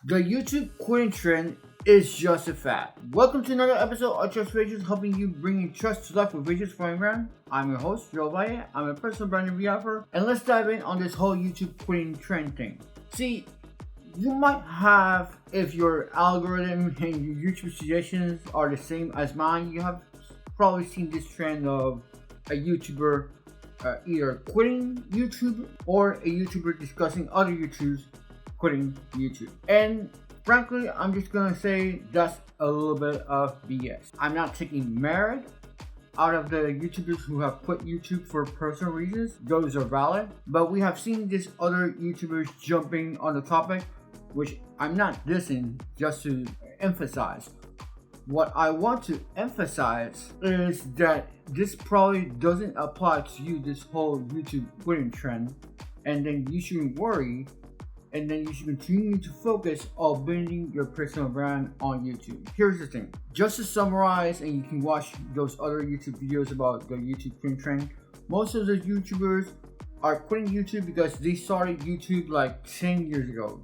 The YouTube quitting trend is just a fad. Welcome to another episode of Trust Pages, helping you bring trust to life with pages for your brand. I'm your host, Joe Valle. I'm a personal brand reviewer, and let's dive in on this whole YouTube quitting trend thing. See, you might have, if your algorithm and your YouTube suggestions are the same as mine, you have probably seen this trend of a YouTuber either quitting YouTube or a YouTuber discussing other YouTubers quitting YouTube. And frankly, I'm just gonna say that's a little bit of BS. I'm not taking merit out of the YouTubers who have quit YouTube for personal reasons. Those are valid. But we have seen these other YouTubers jumping on the topic, which I'm not dissing, just to emphasize. What I want to emphasize is that this probably doesn't apply to you, this whole YouTube quitting trend, and then you shouldn't worry, and then you should continue to focus on building your personal brand on YouTube. Here's the thing, just to summarize, and you can watch those other YouTube videos about the YouTube quitting trend. Most of the YouTubers are quitting YouTube because they started YouTube like 10 years ago.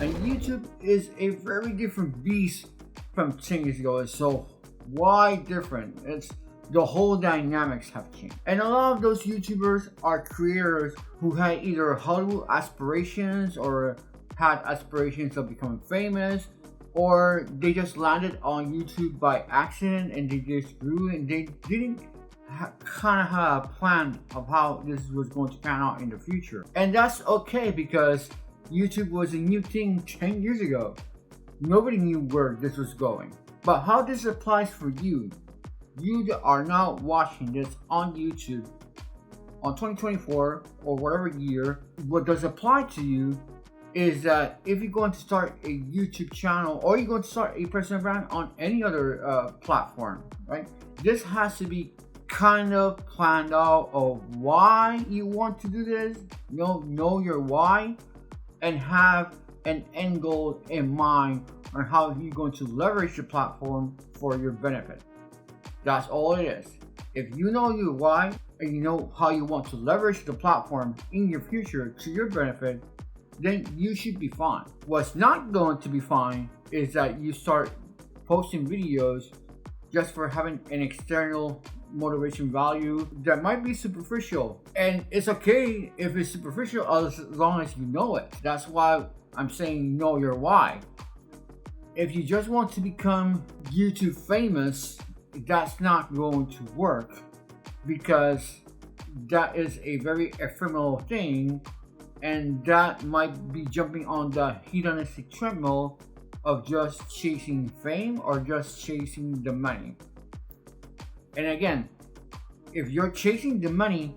And YouTube is a very different beast from 10 years ago. And so why different? It's the whole dynamics have changed. And a lot of those YouTubers are creators who had either Hollywood aspirations or had aspirations of becoming famous, or they just landed on YouTube by accident and they just grew and they didn't kind of have a plan of how this was going to pan out in the future. And that's okay, because YouTube was a new thing 10 years ago. Nobody knew where this was going. But how this applies for you that are now watching this on YouTube on 2024 or whatever year, what does apply to you is that if you're going to start a YouTube channel or you're going to start a personal brand on any other platform, right? This has to be kind of planned out of why you want to do this. Know your why and have an end goal in mind on how you're going to leverage the platform for your benefit. That's all it is. If you know your why and you know how you want to leverage the platform in your future to your benefit, then you should be fine. What's not going to be fine is that you start posting videos just for having an external motivation value that might be superficial. And it's okay if it's superficial as long as you know it. That's why I'm saying know your why. If you just want to become YouTube famous, that's not going to work, because that is a very ephemeral thing, and that might be jumping on the hedonistic treadmill of just chasing fame or just chasing the money. And again, if you're chasing the money,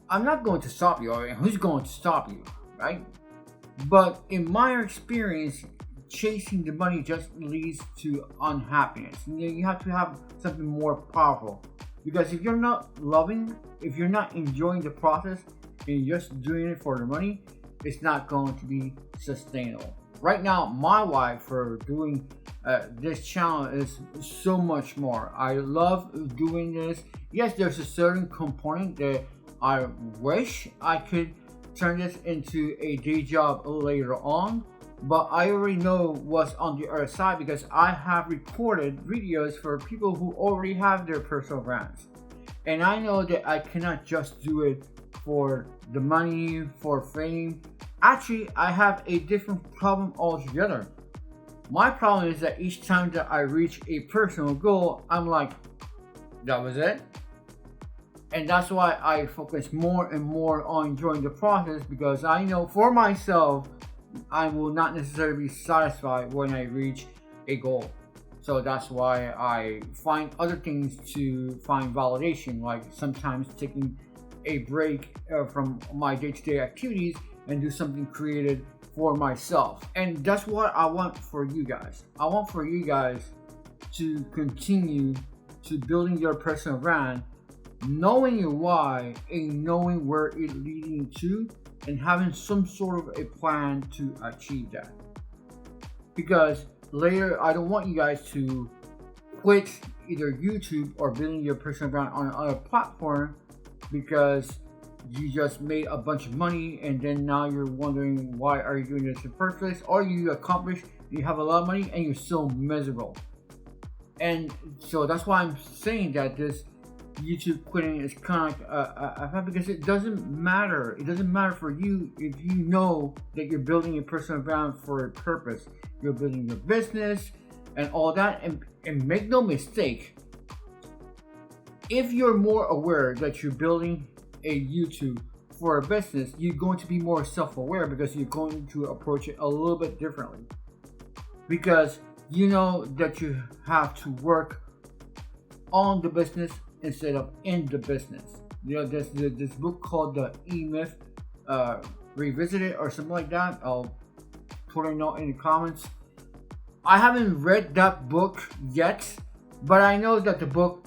I'm not going to stop you. I mean, who's going to stop you, right? But in my experience, chasing the money just leads to unhappiness. You have to have something more powerful, because if you're not loving, if you're not enjoying the process and you're just doing it for the money, it's not going to be sustainable. Right now, my why for doing this channel is so much more. I love doing this. Yes, there's a certain component that I wish I could turn this into a day job later on, but I already know what's on the other side, because I have recorded videos for people who already have their personal brands. And I know that I cannot just do it for the money, for fame. Actually, I have a different problem altogether. My problem is that each time that I reach a personal goal, I'm like, that was it? And that's why I focus more and more on enjoying the process, because I know for myself, I will not necessarily be satisfied when I reach a goal. So that's why I find other things to find validation, like sometimes taking a break from my day-to-day activities and do something creative for myself. And that's what I want for you guys. I want for you guys to continue to building your personal brand, knowing your why and knowing where it's leading to, and having some sort of a plan to achieve that. Because later, I don't want you guys to quit either YouTube or building your personal brand on another platform because you just made a bunch of money and then now you're wondering why are you doing this in the first place, or you accomplished, you have a lot of money and you're still miserable. And so that's why I'm saying that this YouTube quitting is kind of like because it doesn't matter. It doesn't matter for you if you know that you're building a personal brand for a purpose. You're building your business and all that. And make no mistake, if you're more aware that you're building a YouTube for a business, you're going to be more self-aware because you're going to approach it a little bit differently. Because you know that you have to work on the business instead of in the business. You know, there's this book called The E-Myth Revisited or something like that. I'll put a note in the comments. I haven't read that book yet, but I know that the book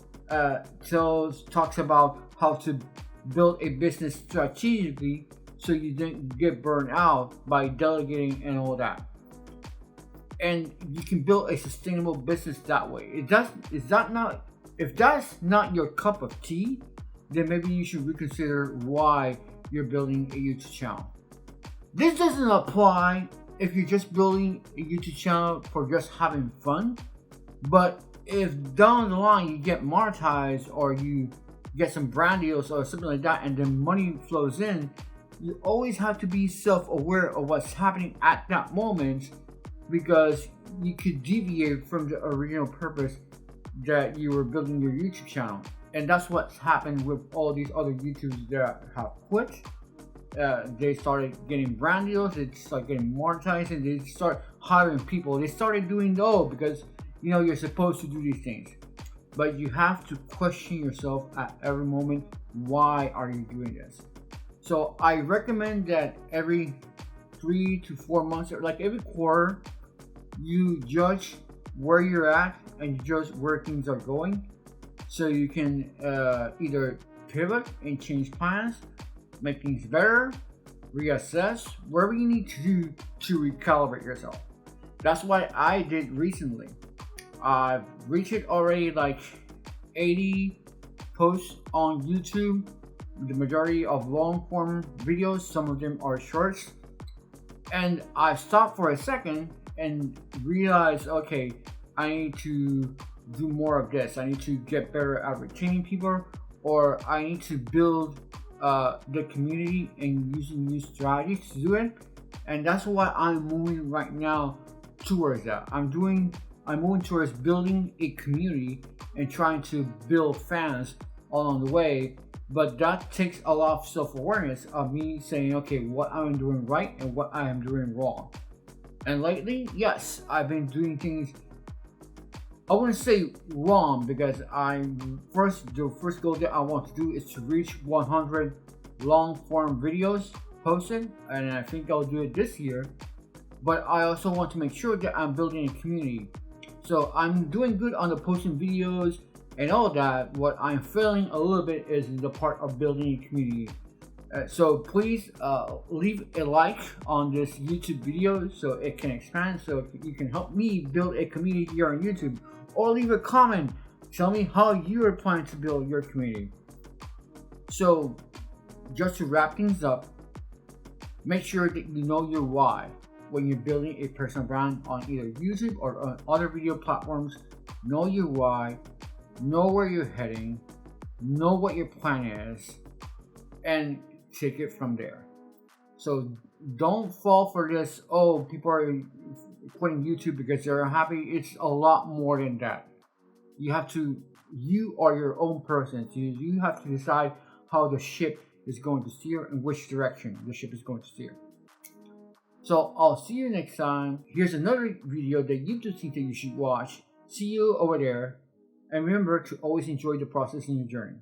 talks about how to build a business strategically so you didn't get burned out by delegating and all that. And you can build a sustainable business that way. If that's not your cup of tea, then maybe you should reconsider why you're building a YouTube channel. This doesn't apply if you're just building a YouTube channel for just having fun. But if down the line you get monetized or you get some brand deals or something like that and then money flows in, you always have to be self-aware of what's happening at that moment, because you could deviate from the original purpose that you were building your YouTube channel. And that's what's happened with all these other YouTubers that have quit. They started getting brand deals, they started getting monetized, and they start hiring people. They started doing those because you're supposed to do these things. But you have to question yourself at every moment, why are you doing this? So I recommend that every 3 to 4 months, or like every quarter, you judge where you're at and you judge where things are going, so you can either pivot and change plans, make things better, reassess, whatever you need to do to recalibrate yourself. That's what I did recently. I've reached already like 80 posts on YouTube, the majority of long form videos, some of them are shorts. And I stopped for a second and realized, okay, I need to do more of this. I need to get better at retaining people, or I need to build the community and using new strategies to do it. And that's what I'm moving right now towards that. I'm moving towards building a community and trying to build fans along the way. But that takes a lot of self-awareness of me saying, okay, what I'm doing right and what I am doing wrong. And lately, yes, I've been doing things, I wouldn't say wrong, because the first goal that I want to do is to reach 100 long form videos posted, and I think I'll do it this year. But I also want to make sure that I'm building a community. So I'm doing good on the posting videos and all that. What I'm failing a little bit is the part of building a community. So please leave a like on this YouTube video so it can expand, so you can help me build a community here on YouTube. Or leave a comment, tell me how you are planning to build your community. So just to wrap things up, make sure that you know your why when you're building a personal brand on either YouTube or on other video platforms. Know your why, know where you're heading, know what your plan is, and take it from there. So don't fall for this, oh, people are quitting YouTube because they're unhappy. It's a lot more than that. You are your own person. You have to decide how the ship is going to steer and which direction the ship is going to steer. So I'll see you next time. Here's another video that YouTube thinks that you should watch. See you over there. And remember to always enjoy the process in your journey.